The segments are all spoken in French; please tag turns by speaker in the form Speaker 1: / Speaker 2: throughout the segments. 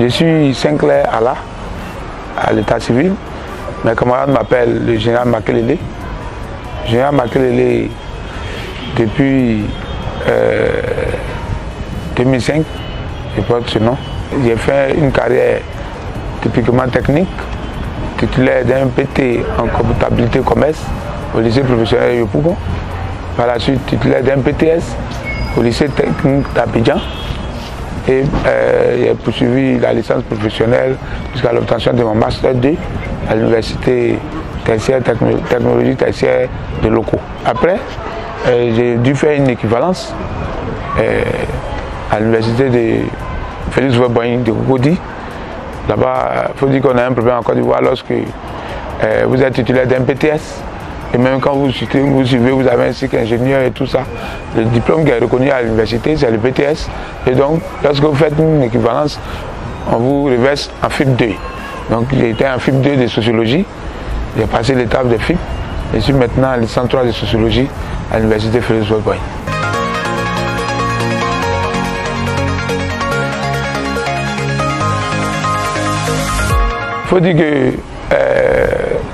Speaker 1: Je suis Sinclair Allah, à l'état civil. Mes camarades m'appellent le général Makelele. Le général Makelele, depuis 2005, je porte ce nom. J'ai fait une carrière typiquement technique, titulaire d'un PT en comptabilité commerce au lycée professionnel de Yopougon. Par la suite, titulaire d'un PTS au lycée technique d'Abidjan. Et j'ai poursuivi la licence professionnelle jusqu'à l'obtention de mon master 2 à l'université tertiaire, technologie tertiaire de Locaux. Après, j'ai dû faire une équivalence à l'université de Félix Houphouët-Boigny de Cocody. Là-bas, il faut dire qu'on a un problème en Côte d'Ivoire lorsque vous êtes titulaire d'un PTS. Et même quand vous suivez, vous avez un cycle ingénieur et tout ça. Le diplôme qui est reconnu à l'université, c'est le BTS. Et donc, lorsque vous faites une équivalence, on vous reverse en FIP 2. Donc, j'ai été en FIP 2 de sociologie. J'ai passé l'étape de FIP. Je suis maintenant en licence 3 de sociologie à l'université Félix Houphouët-Boigny. Il faut dire que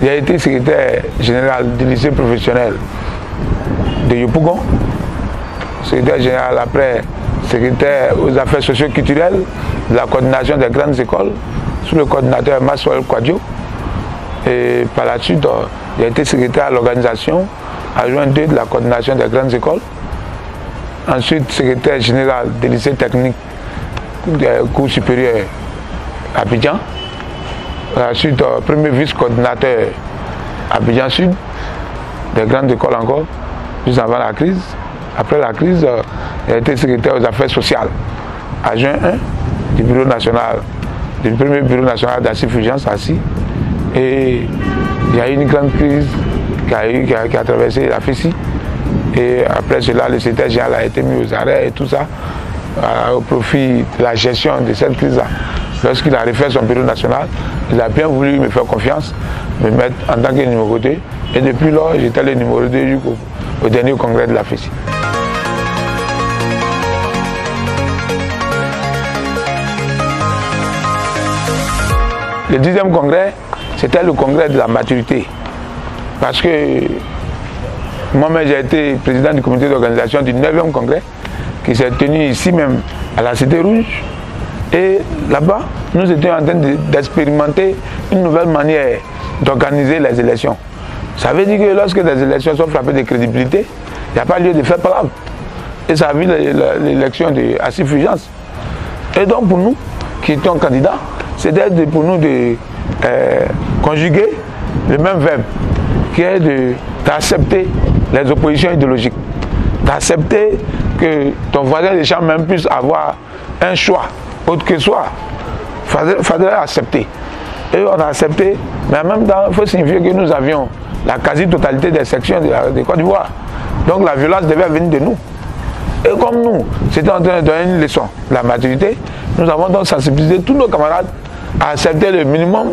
Speaker 1: j'ai été secrétaire général du lycée professionnel de Yopougon, secrétaire général après, secrétaire aux affaires socio-culturelles de la coordination des grandes écoles sous le coordinateur Maxwell Kwadjo. Et par la suite, j'ai été secrétaire à l'organisation adjoint 2 de la coordination des grandes écoles. Ensuite, secrétaire général des lycées techniques des cours supérieurs à Abidjan. Par la suite, premier vice-coordinateur à Abidjan Sud, des grandes écoles encore, juste avant la crise. Après la crise, j'ai été secrétaire aux affaires sociales, adjoint 1 du bureau national, du premier bureau national d'Assif Urgence assis. Et il y a eu une grande crise qui a traversé la FESI. Et après cela, le secrétaire général a été mis aux arrêts et tout ça, au profit de la gestion de cette crise-là. Lorsqu'il a refait son bureau national, il a bien voulu me faire confiance, me mettre en tant que numéro 2. Et depuis lors, j'étais le numéro 2 au dernier congrès de la FESI. Le 10e congrès, c'était le congrès de la maturité. Parce que moi-même, j'ai été président du comité d'organisation du 9e congrès, qui s'est tenu ici même, à la Cité Rouge. Et là-bas, nous étions en train d'expérimenter une nouvelle manière d'organiser les élections. Ça veut dire que lorsque les élections sont frappées de crédibilité, il n'y a pas lieu de faire palabre. Et ça a vu l'élection de Assif Urgence. Et donc pour nous, qui étions candidats, c'était pour nous de conjuguer le même verbe, qui est d'accepter les oppositions idéologiques, d'accepter que ton voisin de chambre même puisse avoir un choix, autre que soi. Il faudrait accepter. Et on a accepté, mais en même temps, il faut signifier que nous avions la quasi-totalité des sections de Côte d'Ivoire. Donc la violence devait venir de nous. Et comme nous, c'était en train de donner une leçon, la maturité, nous avons donc sensibilisé tous nos camarades à accepter le minimum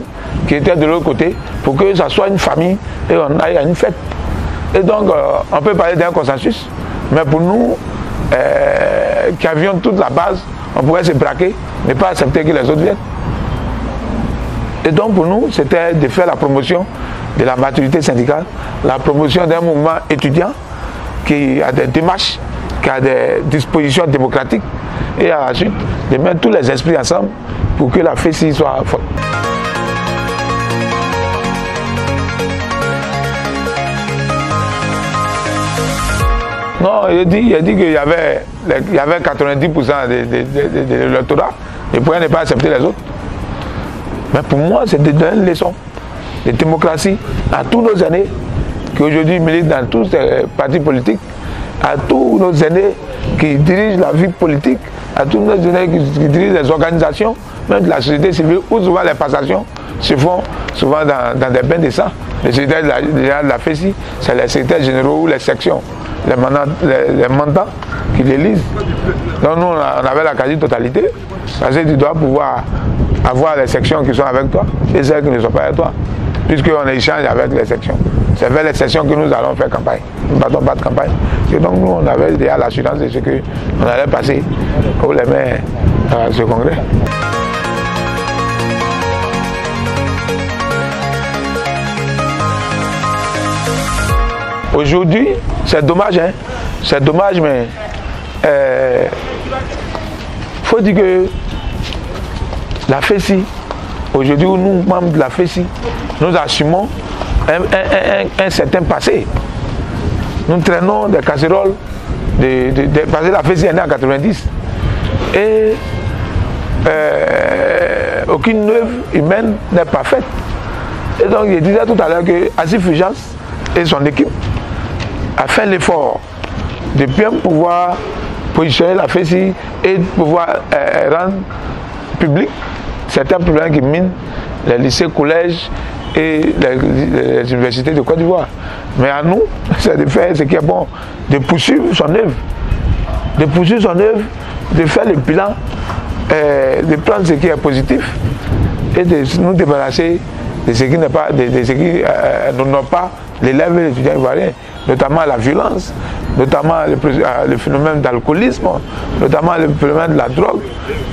Speaker 1: qui était de l'autre côté pour que ça soit une famille et on aille à une fête. Et donc, on peut parler d'un consensus, mais pour nous, qui avions toute la base, on pourrait se braquer, ne pas accepter que les autres viennent. Et donc, pour nous, c'était de faire la promotion de la maturité syndicale, la promotion d'un mouvement étudiant qui a des démarches, qui a des dispositions démocratiques, et à la suite, de mettre tous les esprits ensemble pour que la FESI soit forte. Non, il dit qu'il y avait 90% de l'électorat, il ne pouvait ne pas accepter les autres. Mais pour moi, c'est de donner une leçon de démocratie à tous nos aînés qui aujourd'hui militent dans tous les partis politiques, à tous nos aînés qui dirigent la vie politique, à tous nos aînés qui dirigent les organisations, même de la société civile, où souvent les passations se font souvent dans des bains de sang. Le secrétaire de la FESI, c'est les secrétaires généraux ou les sections, les mandats qui l'élisent. Donc nous, on avait la quasi-totalité, parce que tu dois pouvoir avoir les sections qui sont avec toi et celles qui ne sont pas avec toi, puisqu'on échange avec les sections. C'est vers les sections que nous allons faire campagne. Nous ne battons pas de campagne. Et donc nous, on avait déjà l'assurance de ce qu'on allait passer pour les mains à ce congrès. Aujourd'hui, c'est dommage, hein? C'est dommage, mais faut dire que la FESI, aujourd'hui, nous, membres de la FESI, nous assumons un certain passé. Nous traînons des casseroles, parce que la FESI est née en 90. Et aucune œuvre humaine n'est pas faite. Et donc, je disais tout à l'heure que Assis Fulgence et son équipe a fait l'effort de bien pouvoir positionner la FESI et de pouvoir rendre public certains problèmes qui minent les lycées, collèges et les universités de Côte d'Ivoire. Mais à nous, c'est de faire ce qui est bon, de poursuivre son œuvre. De poursuivre son œuvre, de faire le bilan, de prendre ce qui est positif et de nous débarrasser de ce qui n'est pas, de ce qui n'honore pas l'élève et l'étudiant ivoirien, notamment la violence, notamment le phénomène d'alcoolisme, notamment le phénomène de la drogue,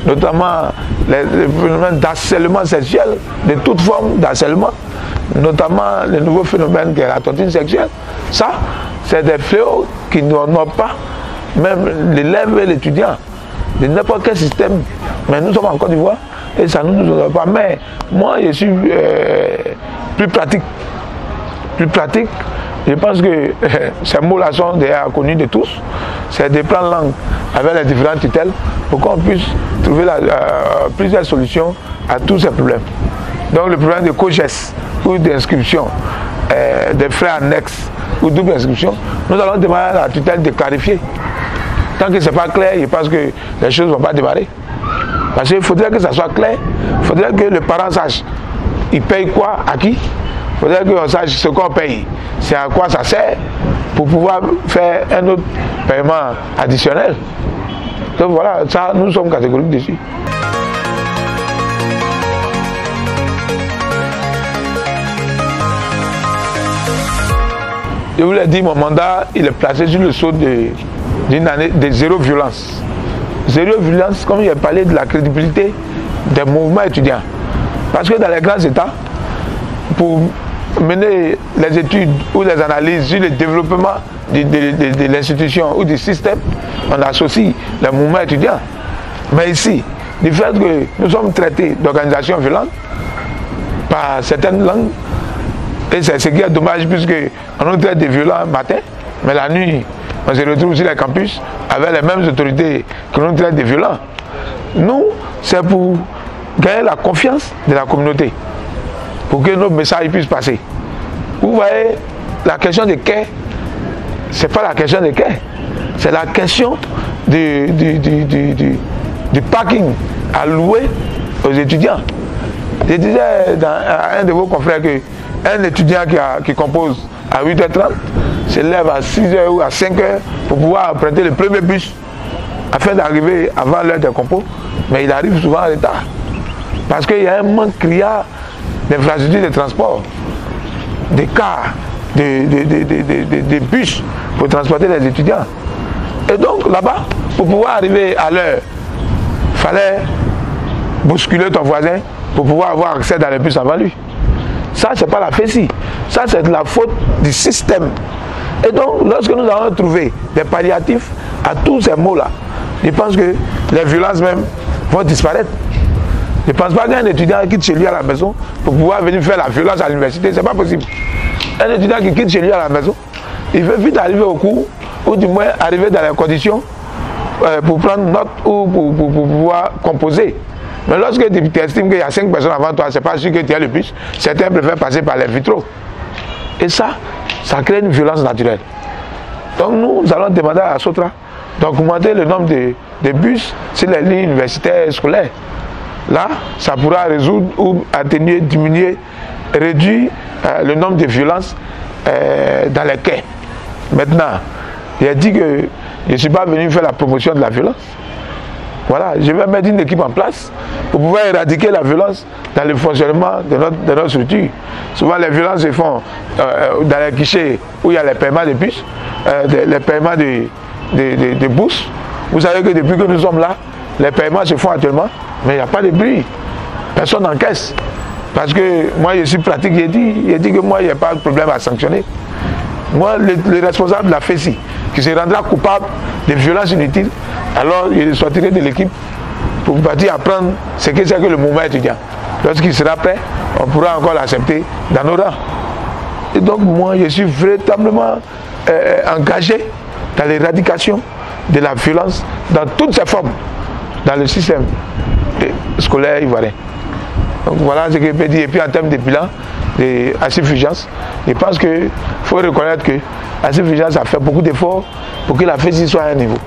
Speaker 1: notamment le phénomène d'harcèlement sexuel, de toute forme d'harcèlement, notamment le nouveau phénomène qui est la tontine sexuelle. Ça, c'est des fléaux qui n'honorent pas même l'élève et l'étudiant de n'importe quel système. Mais nous sommes en Côte d'Ivoire et ça ne nous honore pas. Mais moi, je suis plus pratique. Plus pratique. Je pense que ces mots-là sont déjà connus de tous. C'est de prendre langue avec les différentes tutelles pour qu'on puisse trouver plusieurs solutions à tous ces problèmes. Donc le problème de COGES ou d'inscription, des frais annexes ou double inscription, nous allons demander à la tutelle de clarifier. Tant que ce n'est pas clair, je pense que les choses ne vont pas démarrer. Parce qu'il faudrait que ça soit clair, il faudrait que le parent sache, il paye quoi, à qui. Il faudrait qu'on sache ce qu'on paye, c'est à quoi ça sert, pour pouvoir faire un autre paiement additionnel. Donc voilà, ça, nous sommes catégoriques dessus. Je vous l'ai dit, mon mandat, il est placé sur le sceau d'une année de zéro violence. Zéro violence, comme j'ai parlé de la crédibilité des mouvements étudiants. Parce que dans les grands États, pour mener les études ou les analyses sur le développement de l'institution ou du système, on associe les mouvements étudiants. Mais ici, du fait que nous sommes traités d'organisations violentes par certaines langues, et c'est ce qui est dommage puisque on nous traite de violents matin, mais la nuit, on se retrouve sur les campus avec les mêmes autorités que nous traitent de violents. Nous, c'est pour gagner la confiance de la communauté, pour que nos messages puissent passer. Vous voyez, la question de quai, ce n'est pas la question de quai, c'est la question du parking à louer aux étudiants. Je disais à un de vos confrères qu'un étudiant qui compose à 8h30 se lève à 6h ou à 5h pour pouvoir emprunter le premier bus afin d'arriver avant l'heure des compos, mais il arrive souvent en retard. Parce qu'il y a un manque criard d'infrastructures de transport, des cars, des bus pour transporter les étudiants. Et donc là-bas, pour pouvoir arriver à l'heure, il fallait bousculer ton voisin pour pouvoir avoir accès dans les bus avant lui. Ça, c'est pas la FESI. Ça, c'est de la faute du système. Et donc, lorsque nous allons trouver des palliatifs à tous ces mots-là, je pense que les violences même vont disparaître. Je ne pense pas qu'un étudiant quitte chez lui à la maison pour pouvoir venir faire la violence à l'université, c'est pas possible. Un étudiant qui quitte chez lui à la maison, il veut vite arriver au cours, ou du moins arriver dans les conditions pour prendre note ou pour pouvoir composer. Mais lorsque tu estimes qu'il y a 5 personnes avant toi, c'est pas sûr que tu as le bus, certains préfèrent passer par les vitraux. Et ça crée une violence naturelle. Donc nous allons demander à Sotra d'augmenter le nombre de bus sur les lignes universitaires scolaires. Là, ça pourra résoudre ou atténuer, diminuer, réduire le nombre de violences dans les quais. Maintenant, j'ai dit que je ne suis pas venu faire la promotion de la violence. Voilà, je vais mettre une équipe en place pour pouvoir éradiquer la violence dans le fonctionnement de notre structure. Souvent, les violences se font dans les guichets où il y a les paiements de bus, les paiements de bourses. Vous savez que depuis que nous sommes là, les paiements se font actuellement, mais il n'y a pas de bruit. Personne n'encaisse. Parce que moi, je suis pratique, j'ai dit que moi, il n'y a pas de problème à sanctionner. Moi, le responsable de la FESI, qui se rendra coupable de violences inutiles, alors il sortirait de l'équipe pour partir apprendre ce que c'est que le mouvement étudiant. Lorsqu'il sera prêt, on pourra encore l'accepter dans nos rangs. Et donc moi, je suis véritablement engagé dans l'éradication de la violence dans toutes ses formes, dans le système scolaire ivoirien. Donc voilà ce que je peux dire. Et puis en termes de bilan, d'Assif Fulgence, je pense qu'il faut reconnaître que Assif Fulgence a fait beaucoup d'efforts pour que la FESI soit à un niveau.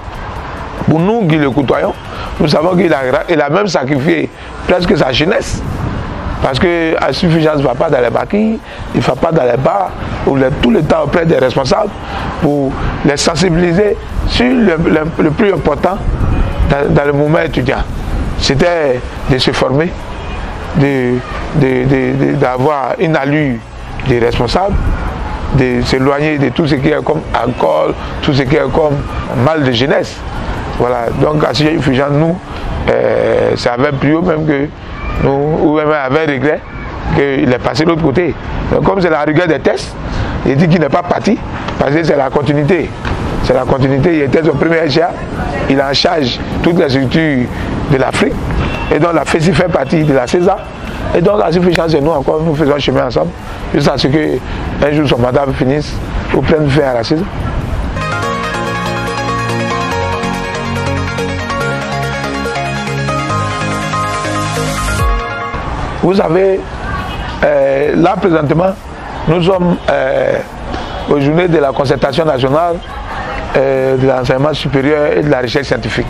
Speaker 1: Pour nous qui le côtoyons, nous savons qu'il a même sacrifié presque sa jeunesse. Parce que Assif Fulgence ne va pas dans les maquis, il ne va pas dans les bars, tout le temps auprès des responsables pour les sensibiliser sur le plus important dans le mouvement étudiant. C'était de se former, d'avoir une allure des responsables, de s'éloigner de tout ce qui est comme alcool, tout ce qui est comme mal de jeunesse. Voilà, donc Assif Fulgence, nous, ça avait plus haut même que nous, ou même avec regret qu'il est passé de l'autre côté. Donc, comme c'est la rigueur des tests, il dit qu'il n'est pas parti, parce que c'est la continuité. C'est la continuité, il était au premier SGA, il a en charge toutes les structures de l'Afrique, et donc la FESI fait partie de la CESA, et donc Assif Fulgence et nous encore, nous faisons chemin ensemble, jusqu'à ce qu'un jour son mandat finisse ou prenne fin à la CESA. Vous savez, là présentement, nous sommes aux journées de la concertation nationale de l'enseignement supérieur et de la recherche scientifique.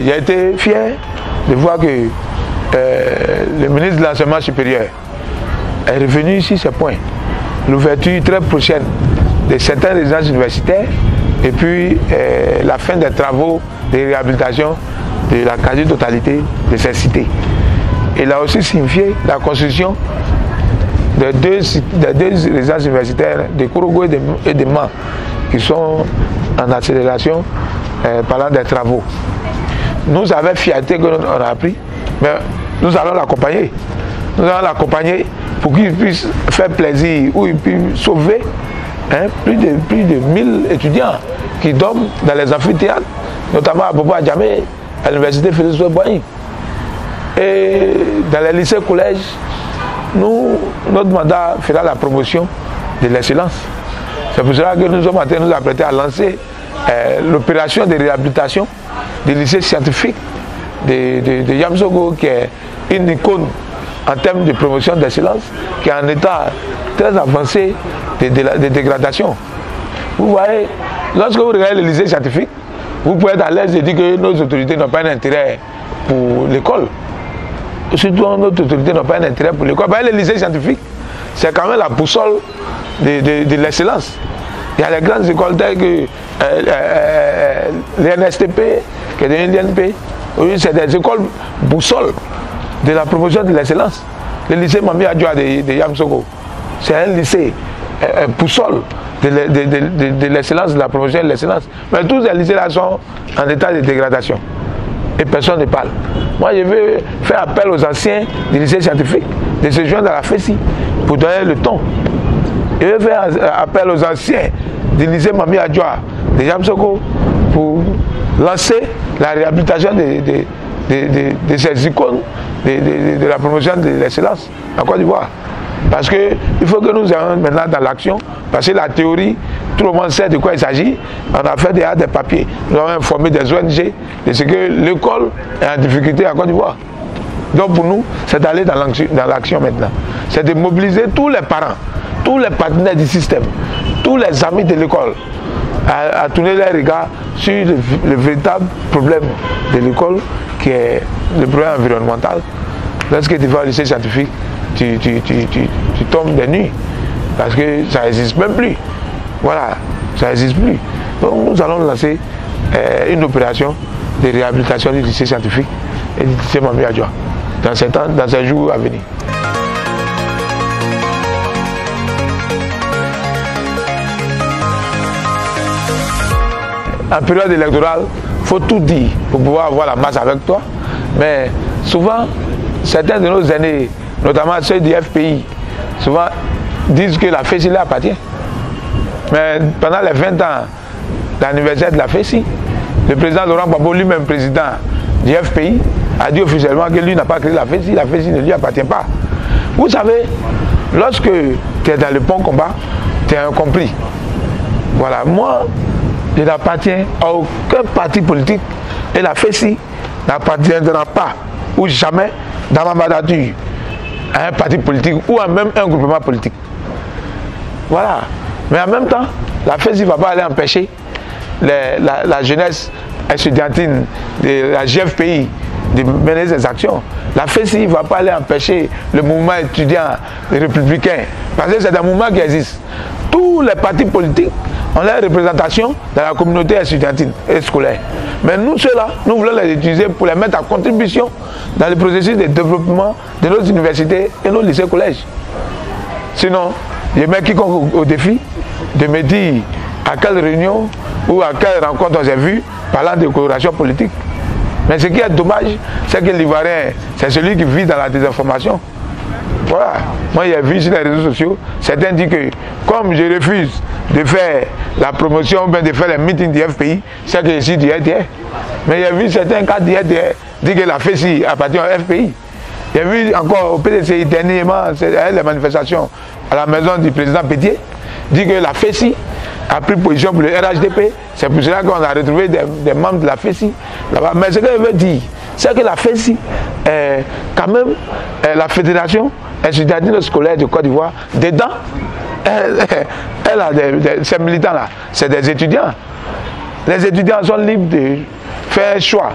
Speaker 1: J'ai été fier de voir que le ministre de l'enseignement supérieur est revenu sur ce point. L'ouverture très prochaine de certaines résidences universitaires et puis la fin des travaux de réhabilitation de la quasi-totalité de ces cités. Il a aussi signifié la construction de deux résidences universitaires de Kourougou et de Man qui sont en accélération pendant des travaux. Nous avons fierté que l'on a appris, mais nous allons l'accompagner. Nous allons l'accompagner pour qu'il puisse faire plaisir ou il puisse sauver plus de 1000 étudiants qui dorment dans les amphithéâtres, notamment à Bobo Adjamé, à l'université Félix Houphouët-Boigny. Et dans les lycées collèges, notre mandat fera la promotion de l'excellence. C'est pour cela que nous sommes en train de nous apprêter à lancer l'opération de réhabilitation des lycées scientifiques de Yamsogo, qui est une icône en termes de promotion d'excellence, qui est en état très avancé de dégradation. Vous voyez, lorsque vous regardez les lycées scientifiques, vous pouvez être à l'aise et dire que nos autorités n'ont pas d'intérêt pour l'école. Surtout notre autorité n'a pas un intérêt pour l'école. Les lycées scientifiques, c'est quand même la boussole de l'excellence. Il y a les grandes écoles telles que l'NSTP, qui est devenu l'INP. C'est des écoles boussoles de la promotion de l'excellence. Le lycée Mami Adjoa de Yamsogo, c'est un lycée boussole de l'excellence, de la promotion de l'excellence. Mais tous ces lycées-là sont en état de dégradation. Et personne ne parle. Moi, je veux faire appel aux anciens des lycées scientifiques de se joindre à la FESI pour donner le ton. Je veux faire appel aux anciens du lycée Mami Adjoa de Yamsogo pour lancer la réhabilitation de ces icônes de la promotion de l'excellence en Côte d'Ivoire. Parce qu'il faut que nous ayons maintenant dans l'action, parce que la théorie, tout le monde sait de quoi il s'agit. On a fait des papiers, nous avons informé des ONG de ce que l'école est en difficulté en Côte d'Ivoire. Donc pour nous, c'est d'aller dans l'action maintenant. C'est de mobiliser tous les parents, tous les partenaires du système, tous les amis de l'école, à tourner les regards sur le véritable problème de l'école, qui est le problème environnemental. Lorsque tu vas au lycée scientifique, tu tombes des nuits, parce que ça n'existe même plus. Voilà, ça n'existe plus. Donc nous allons lancer une opération de réhabilitation du lycée scientifique et du lycée Mami Adjoa dans ces jours à venir. En période électorale, il faut tout dire pour pouvoir avoir la masse avec toi. Mais souvent, certains de nos aînés, notamment ceux du FPI, souvent disent que la FESI leur appartient. Mais pendant les 20 ans d'anniversaire de la FESI, le président Laurent Gbagbo, lui-même président du FPI, a dit officiellement que lui n'a pas créé la FESI ne lui appartient pas. Vous savez, lorsque tu es dans le bon combat, tu es incompris. Voilà, moi, je n'appartiens à aucun parti politique et la FESI n'appartiendra pas, ou jamais, dans ma mandature, à un parti politique ou à même un groupement politique. Voilà. Mais en même temps, la FESI ne va pas aller empêcher la jeunesse estudiantine de la GFPI de mener ses actions. La FESI ne va pas aller empêcher le mouvement étudiant républicain, parce que c'est un mouvement qui existe. Tous les partis politiques ont leur représentation dans la communauté estudiantine et scolaire. Mais nous, ceux-là, nous voulons les utiliser pour les mettre à contribution dans le processus de développement de nos universités et nos lycées-collèges. Sinon, je mets quiconque au défi de me dire à quelle réunion ou à quelle rencontre on s'est vu parlant de coloration politique. Mais ce qui est dommage, c'est que l'Ivoirien, c'est celui qui vit dans la désinformation. Voilà. Moi, j'ai vu sur les réseaux sociaux, certains disent que comme je refuse de faire la promotion ou bien de faire les meetings du FPI, c'est que je suis du RTR. Mais j'ai vu certains cas du RTR dire que la FESI appartient au FPI. J'ai vu encore au PDCI dernièrement, les manifestations à la maison du président Pétier, dit que la FESI a pris position pour le RHDP. C'est pour cela qu'on a retrouvé des membres de la FESI là-bas. Mais ce que je veux dire, c'est que la FESI est quand même la Fédération estudiantine scolaire de Côte d'Ivoire. Dedans, elle a ces militants-là, c'est des étudiants. Les étudiants sont libres de faire un choix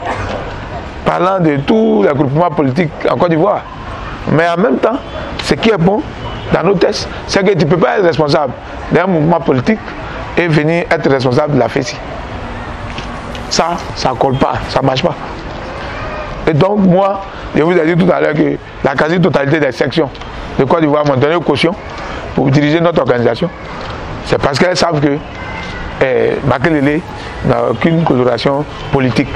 Speaker 1: parlant de tous les groupements politiques en Côte d'Ivoire. Mais en même temps, ce qui est bon dans nos tests, c'est que tu ne peux pas être responsable d'un mouvement politique et venir être responsable de la FESI. Ça ne colle pas, ça ne marche pas. Et donc moi, je vous ai dit tout à l'heure que la quasi-totalité des sections de Côte d'Ivoire m'ont donné une caution pour diriger notre organisation. C'est parce qu'elles savent que Makelele n'a aucune coloration politique.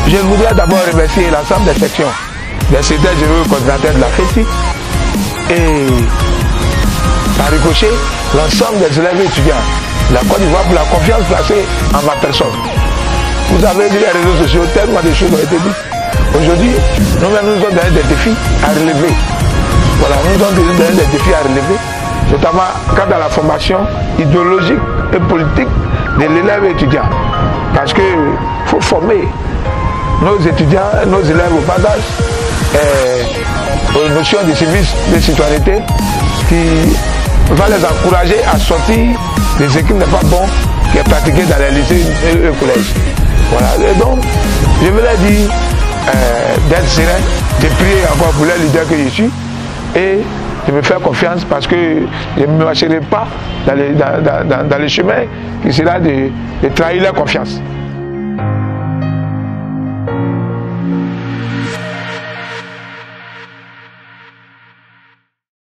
Speaker 1: Je voudrais d'abord remercier l'ensemble des sections, des secrétaires généraux coordinateurs de la FESI et par ricochet l'ensemble des élèves et étudiants de la Côte d'Ivoire pour la confiance placée en ma personne. Vous avez vu les réseaux sociaux, tellement de choses ont été dites. Aujourd'hui, nous-mêmes nous sommes dans des défis à relever. Voilà, nous sommes dans des défis à relever, notamment quant à la formation idéologique et politique de l'élève et étudiant. Parce qu'il faut former nos étudiants, nos élèves au bas âge aux notions de civisme, de citoyenneté qui va les encourager à sortir de ce qui n'est pas bon qui est pratiqué dans les lycées et les collèges. Voilà. Et donc, je me l'ai dit d'être serein, de prier encore pour les leaders que je suis et de me faire confiance parce que je ne marcherai pas dans le chemin qui sera de trahir leur confiance.